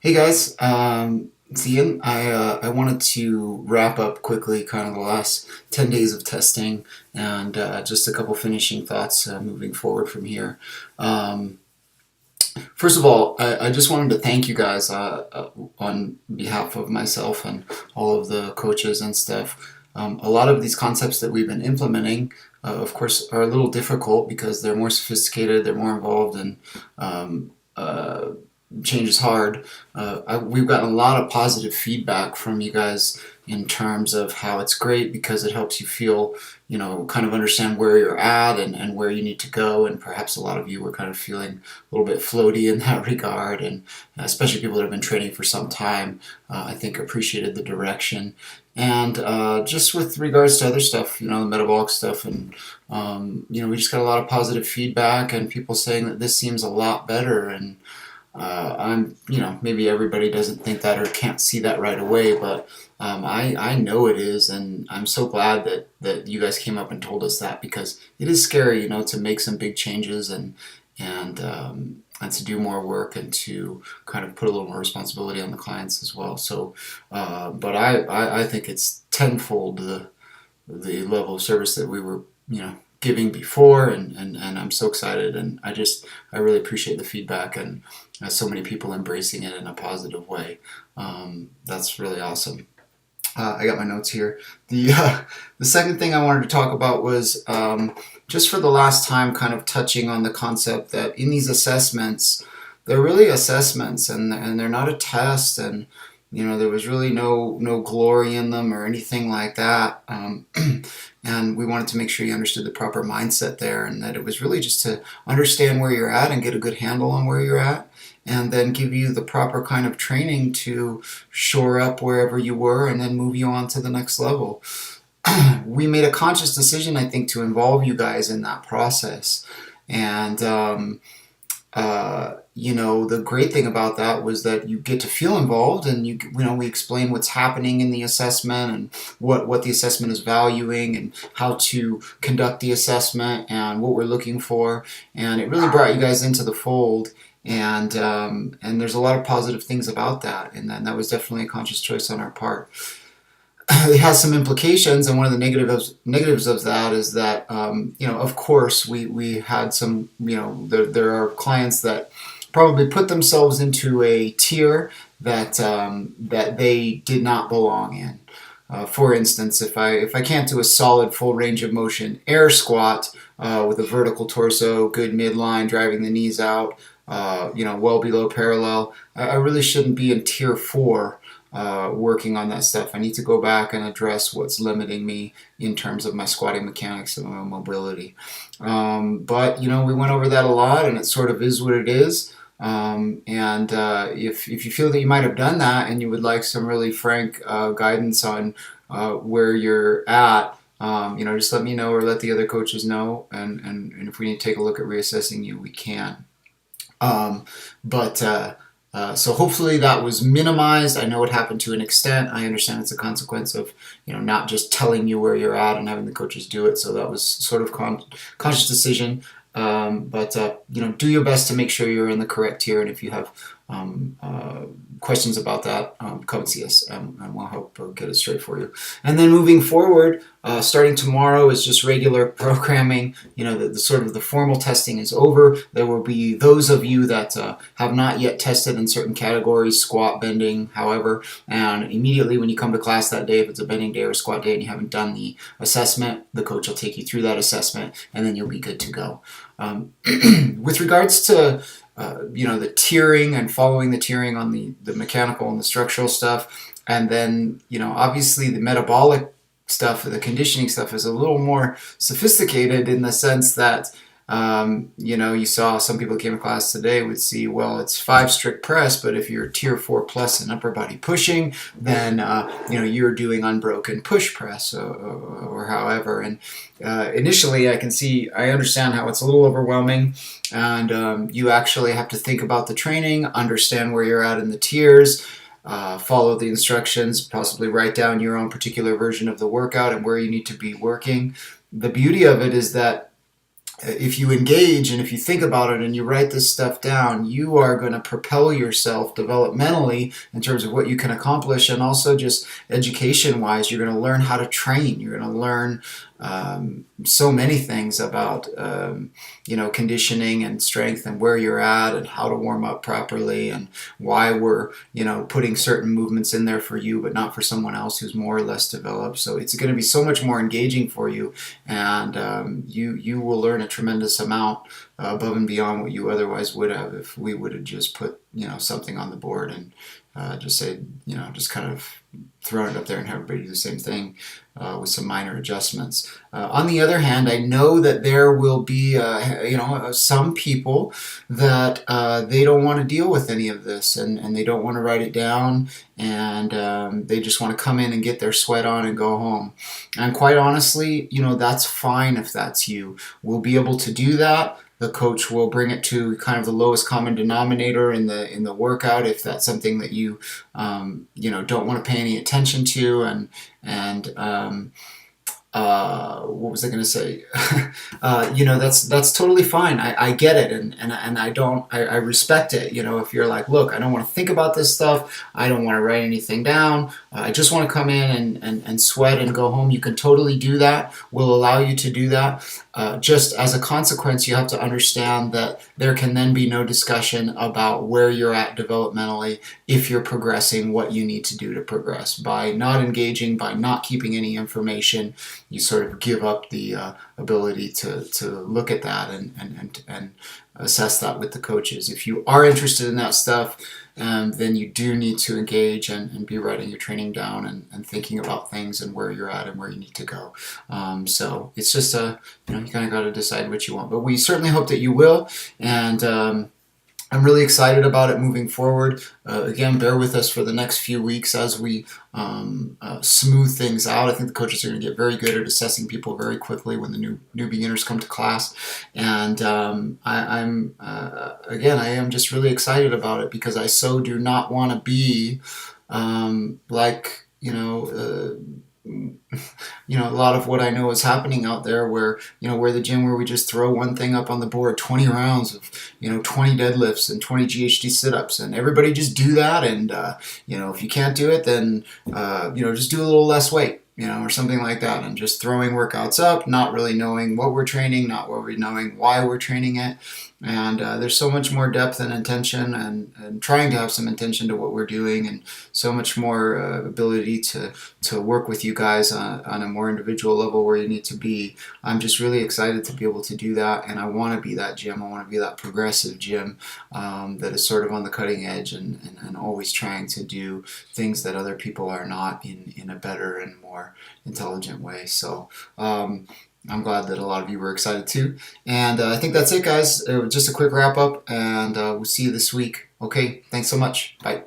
Hey guys, it's Ian. I wanted to wrap up quickly kind of the last 10 days of testing and just a couple finishing thoughts moving forward from here. Um, First of all, I just wanted to thank you guys on behalf of myself and all of the coaches and stuff. A lot of these concepts that we've been implementing, of course, are a little difficult because they're more sophisticated, they're more involved, and um, uh, change is hard. We've gotten a lot of positive feedback from you guys in terms of how it's great because it helps you feel, kind of understand where you're at and where you need to go. And perhaps a lot of you were kind of feeling a little bit floaty in that regard. And especially people that have been training for some time, I think appreciated the direction. And just with regards to other stuff, the metabolic stuff, and we just got a lot of positive feedback and people saying that this seems a lot better. And maybe everybody doesn't think that or can't see that right away, but I know it is, and I'm so glad that you guys came up and told us that because it is scary, to make some big changes and to do more work and to kind of put a little more responsibility on the clients as well. So, but I think it's tenfold the level of service that we were, giving before, and I'm so excited, and I really appreciate the feedback and so many people embracing it in a positive way. That's really awesome. I got my notes here. The second thing I wanted to talk about was just for the last time, kind of touching on the concept that in these assessments, they're really assessments, and they're not a test, and there was really no glory in them or anything like that. And we wanted to make sure you understood the proper mindset there, and that it was really just to understand where you're at and get a good handle on where you're at, and then give you the proper kind of training to shore up wherever you were and then move you on to the next level. We made a conscious decision, I think, to involve you guys in that process. And the great thing about that was that you get to feel involved, and we explain what's happening in the assessment and what the assessment is valuing and how to conduct the assessment and what we're looking for, and it really brought you guys into the fold. And there's a lot of positive things about that, and then that was definitely a conscious choice on our part. It has some implications, and one of the negatives of that is that of course we had some, there are clients that probably put themselves into a tier that they did not belong in. For instance, if I can't do a solid full range of motion air squat with a vertical torso, good midline, driving the knees out, well below parallel, I really shouldn't be in tier 4 working on that stuff. I need to go back and address what's limiting me in terms of my squatting mechanics and my mobility. But we went over that a lot, and it sort of is what it is. And if you feel that you might have done that and you would like some really frank guidance on where you're at, just let me know or let the other coaches know. And if we need to take a look at reassessing you, we can. So hopefully that was minimized. I know it happened to an extent. I understand it's a consequence of not just telling you where you're at and having the coaches do it. So that was sort of conscious decision. But do your best to make sure you're in the correct tier. And if you have questions about that, come see us, and we'll help get it straight for you. And then moving forward, starting tomorrow is just regular programming. The sort of the formal testing is over. There will be those of you that have not yet tested in certain categories, squat, bending, however, and immediately when you come to class that day, if it's a bending day or squat day and you haven't done the assessment, the coach will take you through that assessment, and then you'll be good to go. With regards to the tiering and following the tiering on the mechanical and the structural stuff, and then obviously the metabolic stuff, the conditioning stuff is a little more sophisticated in the sense that you saw some people that came to class today would see, well, it's 5 strict press, but if you're tier 4 plus in upper body pushing, then you're doing unbroken push press or however. And initially I understand how it's a little overwhelming, and you actually have to think about the training, understand where you're at in the tiers, follow the instructions, possibly write down your own particular version of the workout and where you need to be working. The beauty of it is that if you engage and if you think about it and you write this stuff down, you are going to propel yourself developmentally in terms of what you can accomplish, and also just education wise. You're going to learn how to train. You're going to learn so many things about conditioning and strength and where you're at and how to warm up properly and why we're putting certain movements in there for you but not for someone else who's more or less developed. So it's going to be so much more engaging for you, and you will learn a tremendous amount above and beyond what you otherwise would have if we would have just put something on the board and just say just kind of throwing it up there and have everybody do the same thing with some minor adjustments. On the other hand, I know that there will be some people that they don't want to deal with any of this, and they don't want to write it down, and they just want to come in and get their sweat on and go home. And quite honestly, that's fine if that's you. We'll be able to do that. The coach will bring it to kind of the lowest common denominator in the workout if that's something that you don't want to pay any attention to, and what was I going to say? That's totally fine. I get it, and I respect it. If you're like, look, I don't want to think about this stuff. I don't want to write anything down. I just want to come in and sweat and go home. You can totally do that. We'll allow you to do that. Just as a consequence, you have to understand that there can then be no discussion about where you're at developmentally if you're progressing what you need to do to progress. By not engaging, by not keeping any information, you sort of give up the ability to look at that and assess that with the coaches. If you are interested in that stuff, then you do need to engage and be writing your training down and thinking about things and where you're at and where you need to go. So it's just you kind of got to decide what you want. But we certainly hope that you will, and I'm really excited about it moving forward. Again, bear with us for the next few weeks as we smooth things out. I think the coaches are going to get very good at assessing people very quickly when the new beginners come to class. And I am just really excited about it because I so do not want to be a lot of what I know is happening out there where we're the gym where we just throw one thing up on the board, 20 rounds of 20 deadlifts and 20 GHD sit-ups, and everybody just do that, and if you can't do it, then just do a little less weight, or something like that, and just throwing workouts up, not really knowing what we're training, not really knowing why we're training it. And there's so much more depth and intention and trying to have some intention to what we're doing, and so much more ability to work with you guys on a more individual level where you need to be. I'm just really excited to be able to do that, and I want to be that gym. I want to be that progressive gym that is sort of on the cutting edge and always trying to do things that other people are not in a better and more intelligent way. So I'm glad that a lot of you were excited too. And I think that's it, guys. Just a quick wrap up, and we'll see you this week. Okay, thanks so much. Bye.